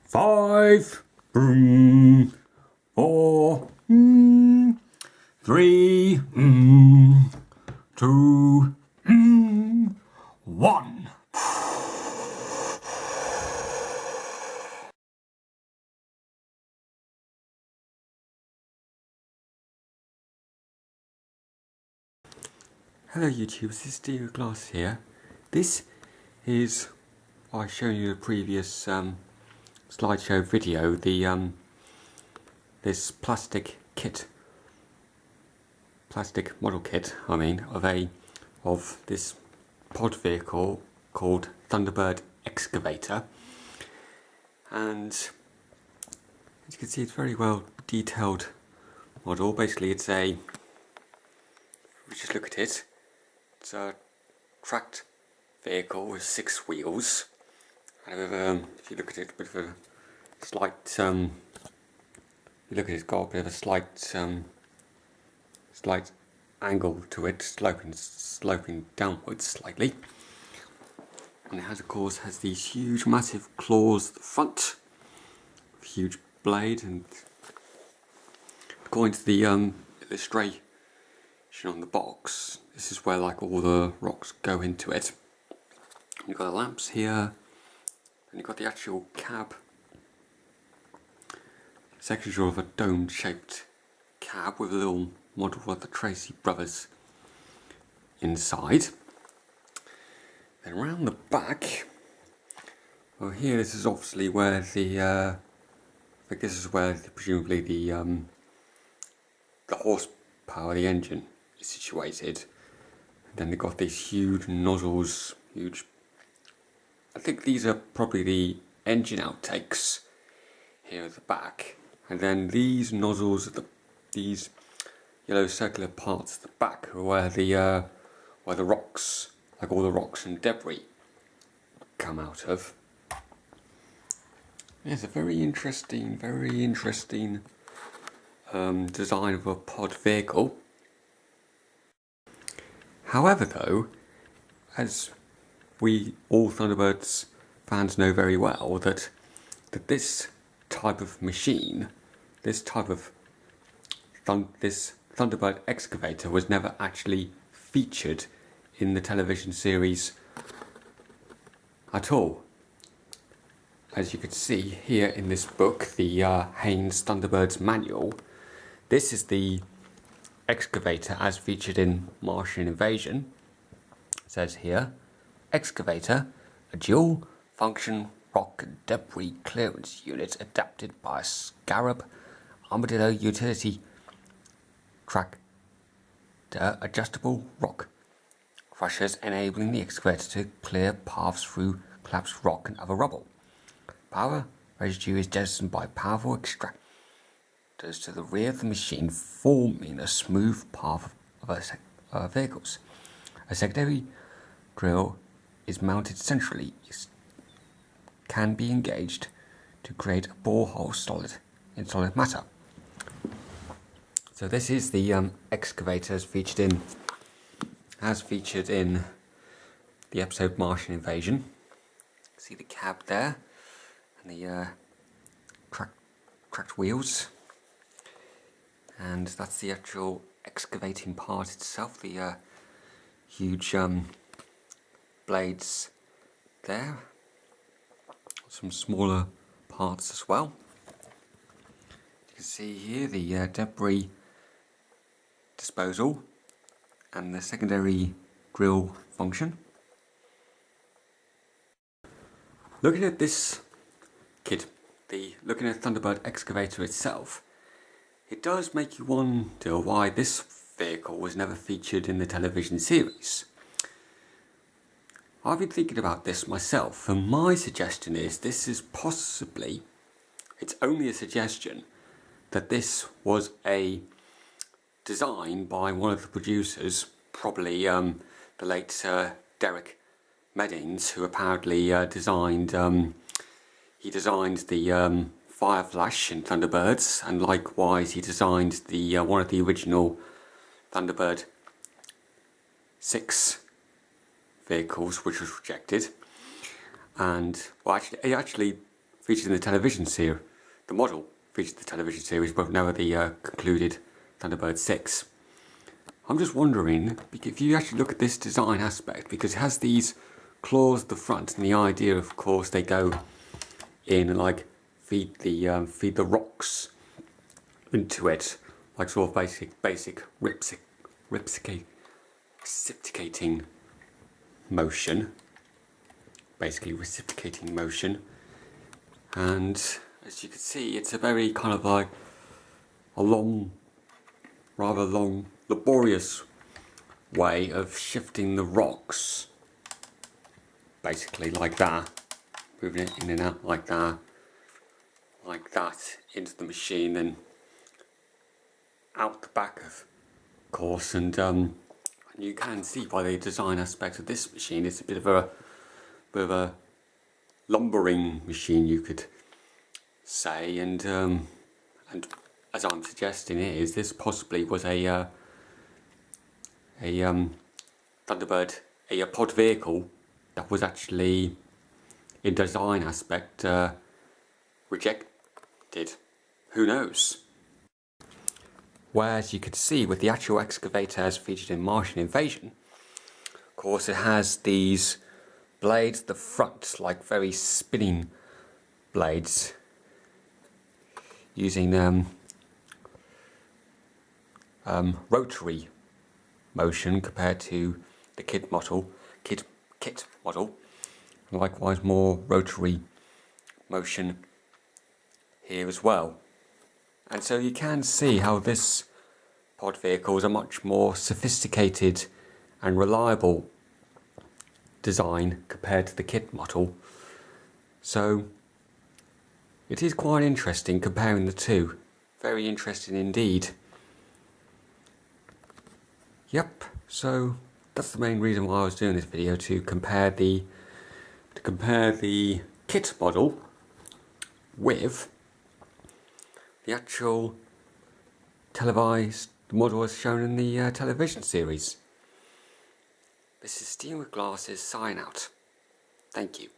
5, 4, 3, 2, 1. Hello YouTube, this is SteamieWithGlasses here. This is, I've shown you the previous slideshow video, this plastic model kit, of this pod vehicle called Thunderbird Excavator. And as you can see, it's a very well detailed model. Basically it's we just look at it. It's a tracked vehicle with 6 wheels, and if you look at it, a bit of a slight, it's got a bit of a slight angle to it, sloping downwards slightly, and it has, of course, these huge, massive claws at the front, huge blade, and according to the illustration on the box, this is where all the rocks go into it. You've got the lamps here, and you've got the actual cab. It's actually sort of a dome-shaped cab with a little model of the Tracy brothers inside. Then around the back, well, here this is obviously where presumably the horsepower, the engine, is situated. And then they've got these huge nozzles, I think these are probably the engine outtakes here at the back. And then these nozzles, these yellow circular parts at the back, are where the rocks, all the rocks and debris, come out of. It's a very interesting design of a pod vehicle. However, though, as we all Thunderbirds fans know very well, that this type of machine, this Thunderbird Excavator, was never actually featured in the television series at all. As you can see here in this book, the Haynes Thunderbirds Manual, this is the excavator as featured in Martian Invasion. It says here, Excavator, a dual-function rock and debris clearance unit adapted by a Scarab Armadillo utility tractor adjustable rock crushers, enabling the excavator to clear paths through collapsed rock and other rubble. Power residue is jettisoned by powerful extractors to the rear of the machine, forming a smooth path of vehicles. A secondary drill is mounted centrally, can be engaged to create a borehole in solid matter. So this is the excavator as featured in the episode Martian Invasion. See the cab there, and the tracked wheels, and that's the actual excavating part itself, the huge blades there, some smaller parts as well. You can see here the debris disposal and the secondary drill function. Looking at this kit, looking at Thunderbird Excavator itself, it does make you wonder why this vehicle was never featured in the television series. I've been thinking about this myself, and my suggestion is this is possibly, it's only a suggestion, that this was a design by one of the producers, probably the late Derek Meddings, who apparently designed the Fire Flash in Thunderbirds, and likewise he designed the one of the original Thunderbird 6 vehicles, which was rejected. And well, actually featured in the television series. The model featured in the television series, but never the concluded Thunderbird 6. I'm just wondering, if you actually look at this design aspect, because it has these claws at the front, and the idea, of course, they go in and like feed the rocks into it, like sort of basic reciprocating motion, basically reciprocating motion. And as you can see, it's a very kind of like a rather long, laborious way of shifting the rocks, basically like that, moving it in and out like that into the machine, then out the back, of course. And you can see by the design aspect of this machine, it's a bit of a lumbering machine, you could say. And as I'm suggesting is, this possibly was a Thunderbird, a pod vehicle that was actually, in design aspect, rejected. Who knows? Whereas you could see with the actual excavator as featured in Martian Invasion, of course it has these blades at the front, like very spinning blades, using rotary motion compared to the kit model, likewise more rotary motion here as well. And so you can see how this pod vehicle is a much more sophisticated and reliable design compared to the kit model. So it is quite interesting comparing the two. Very interesting indeed. Yep, so that's the main reason why I was doing this video, to compare the kit model with the actual televised model as shown in the television series. This is SteamieWithGlasses sign out. Thank you.